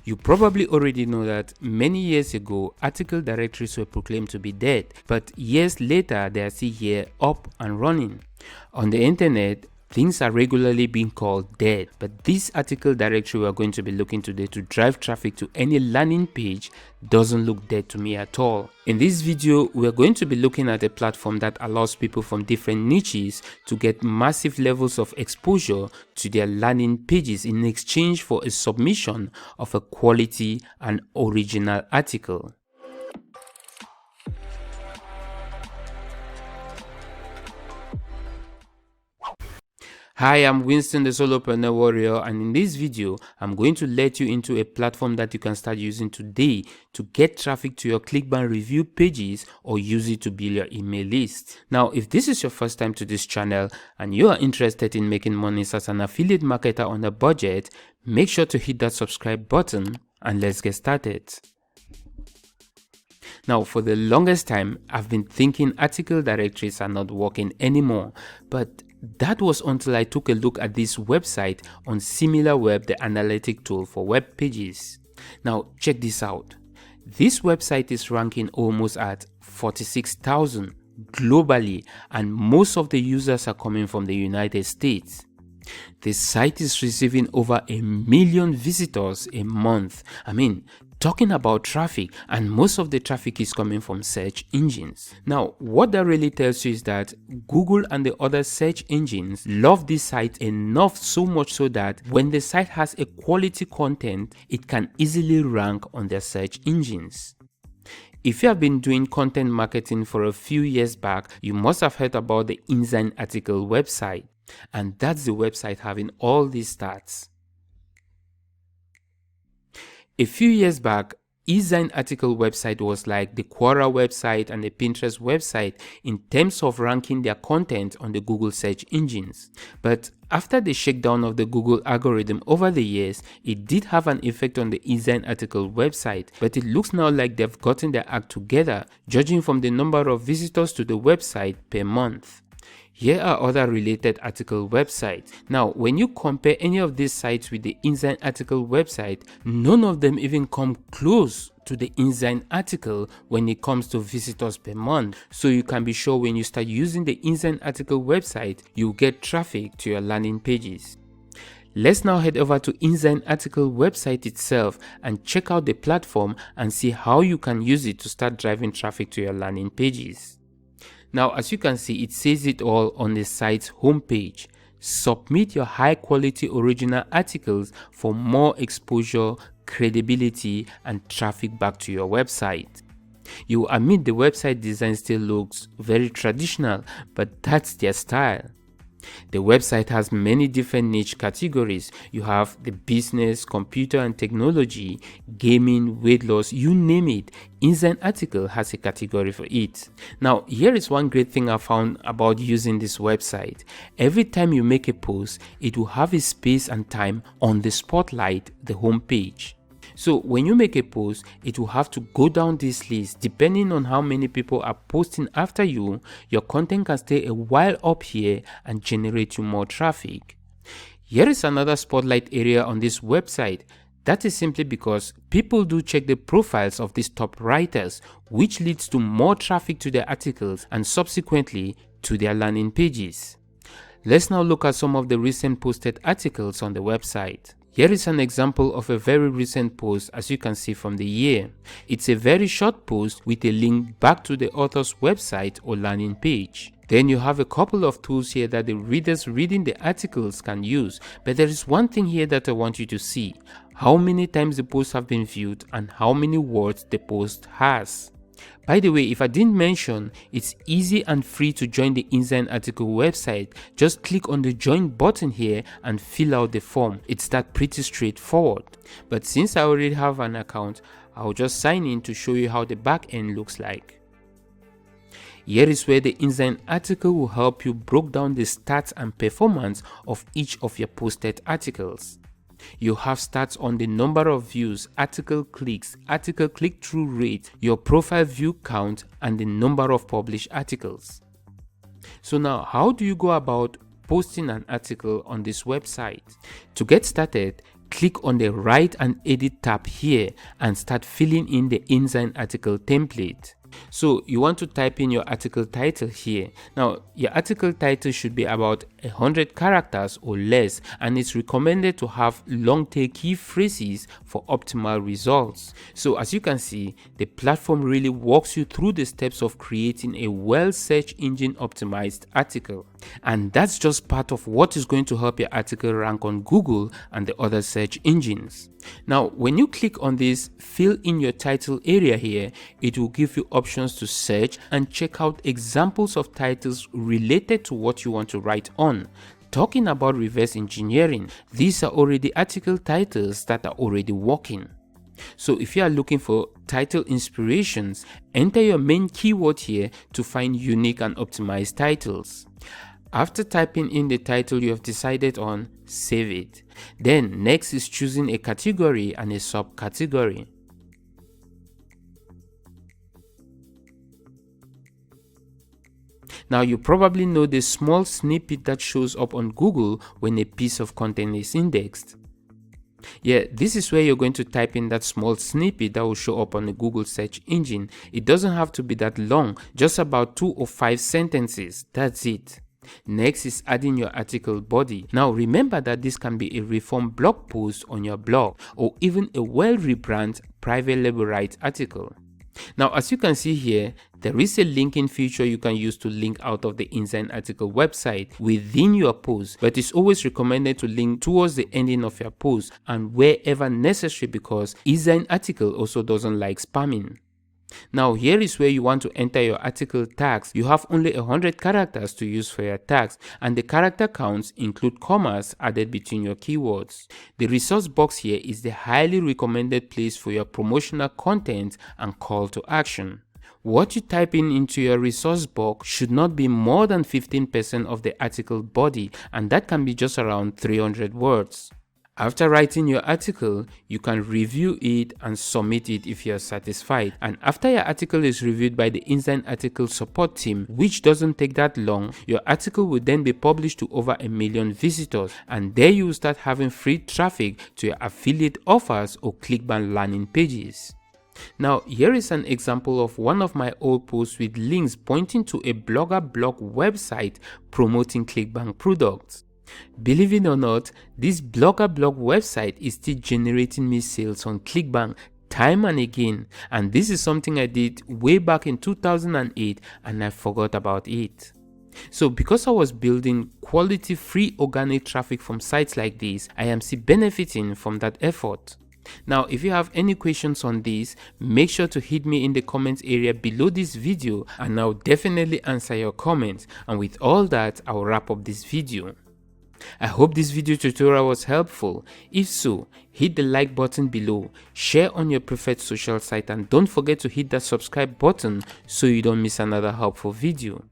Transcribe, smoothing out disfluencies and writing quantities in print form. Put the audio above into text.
You probably already know that many years ago, article directories were proclaimed to be dead, but years later, they are still here up and running. On the internet, things are regularly being called dead, but this article directory we are going to be looking today to drive traffic to any landing page doesn't look dead to me at all. In this video, we are going to be looking at a platform that allows people from different niches to get massive levels of exposure to their landing pages in exchange for a submission of a quality and original article. Hi, I'm Winston the Solopreneur Warrior, and in this video, I'm going to let you into a platform that you can start using today to get traffic to your Clickbank review pages or use it to build your email list. Now, if this is your first time to this channel and you are interested in making money as an affiliate marketer on a budget, make sure to hit that subscribe button and let's get started. Now, for the longest time, I've been thinking article directories are not working anymore, but that was until I took a look at this website on SimilarWeb, the analytic tool for web pages. Now, check this out. This website is ranking almost at 46,000 globally, and most of the users are coming from the United States. The site is receiving over 1 million visitors a month. Talking about traffic, and most of the traffic is coming from search engines. Now, what that really tells you is that Google and the other search engines love this site enough, so much so that when the site has a quality content, it can easily rank on their search engines. If you have been doing content marketing for a few years back, you must have heard about the InZine article website, and that's the website having all these stats. A few years back, InZine article website was like the Quora website and the Pinterest website in terms of ranking their content on the Google search engines. But after the shakedown of the Google algorithm over the years, it did have an effect on the InZine article website, but it looks now like they've gotten their act together, judging from the number of visitors to the website per month. Here are other related article websites. Now, when you compare any of these sites with the InZine article website, none of them even come close to the InZine article when it comes to visitors per month. So you can be sure when you start using the InZine article website, you'll get traffic to your landing pages. Let's now head over to InZine article website itself and check out the platform and see how you can use it to start driving traffic to your landing pages. Now, as you can see, it says it all on the site's homepage. Submit your high quality original articles for more exposure, credibility, and traffic back to your website. You admit the website design still looks very traditional, but that's their style. The website has many different niche categories. You have the business, computer and technology, gaming, weight loss, you name it. InZine article has a category for it. Now, here is one great thing I found about using this website. Every time you make a post, it will have a space and time on the spotlight, the home page. So when you make a post, it will have to go down this list. Depending on how many people are posting after you, your content can stay a while up here and generate you more traffic. Here is another spotlight area on this website. That is simply because people do check the profiles of these top writers, which leads to more traffic to their articles and subsequently to their landing pages. Let's now look at some of the recent posted articles on the website. Here is an example of a very recent post, as you can see from the year. It's a very short post with a link back to the author's website or landing page. Then you have a couple of tools here that the readers reading the articles can use, but there is one thing here that I want you to see: how many times the posts have been viewed and how many words the post has. By the way, if I didn't mention, it's easy and free to join the InZine article website. Just click on the join button here and fill out the form. It's that pretty straightforward. But since I already have an account, I'll just sign in to show you how the back end looks like. Here is where the InZine article will help you break down the stats and performance of each of your posted articles. You have stats on the number of views, article clicks, article click-through rate, your profile view count, and the number of published articles. So now, how do you go about posting an article on this website? To get started, click on the Write and Edit tab here and start filling in the InDesign article template. So you want to type in your article title here. Now your article title should be about 100 characters or less, and it's recommended to have long tail key phrases for optimal results. So as you can see, the platform really walks you through the steps of creating a well search engine optimized article. And that's just part of what is going to help your article rank on Google and the other search engines. Now, when you click on this fill in your title area here, it will give you options to search and check out examples of titles related to what you want to write on. Talking about reverse engineering, these are already article titles that are already working. So if you are looking for title inspirations, enter your main keyword here to find unique and optimized titles. After typing in the title you have decided on, save it. Then next is choosing a category and a subcategory. Now you probably know the small snippet that shows up on Google when a piece of content is indexed. Yeah, this is where you're going to type in that small snippet that will show up on the Google search engine. It doesn't have to be that long, just about 2 or 5 sentences, that's it. Next is adding your article body. Now remember that this can be a reformed blog post on your blog or even a well rebranded private label right article. Now as you can see here, there is a linking feature you can use to link out of the InDesign article website within your post, but it's always recommended to link towards the ending of your post and wherever necessary, because InDesign article also doesn't like spamming. Now here is where you want to enter your article tags. You have only 100 characters to use for your tags, and the character counts include commas added between your keywords. The resource box here is the highly recommended place for your promotional content and call to action. What you type in into your resource box should not be more than 15% of the article body, and that can be just around 300 words. After writing your article, you can review it and submit it if you are satisfied. And after your article is reviewed by the InDesign article support team, which doesn't take that long, your article will then be published to over 1 million visitors, and there you will start having free traffic to your affiliate offers or Clickbank landing pages. Now here is an example of one of my old posts with links pointing to a blogger blog website promoting Clickbank products. Believe it or not, this blogger blog website is still generating me sales on Clickbank time and again, and this is something I did way back in 2008 and I forgot about it. So because I was building quality free organic traffic from sites like this, I am still benefiting from that effort. Now if you have any questions on this, make sure to hit me in the comments area below this video and I'll definitely answer your comments. And with all that, I'll wrap up this video. I hope this video tutorial was helpful. If so, hit the like button below, share on your preferred social site, and don't forget to hit that subscribe button so you don't miss another helpful video.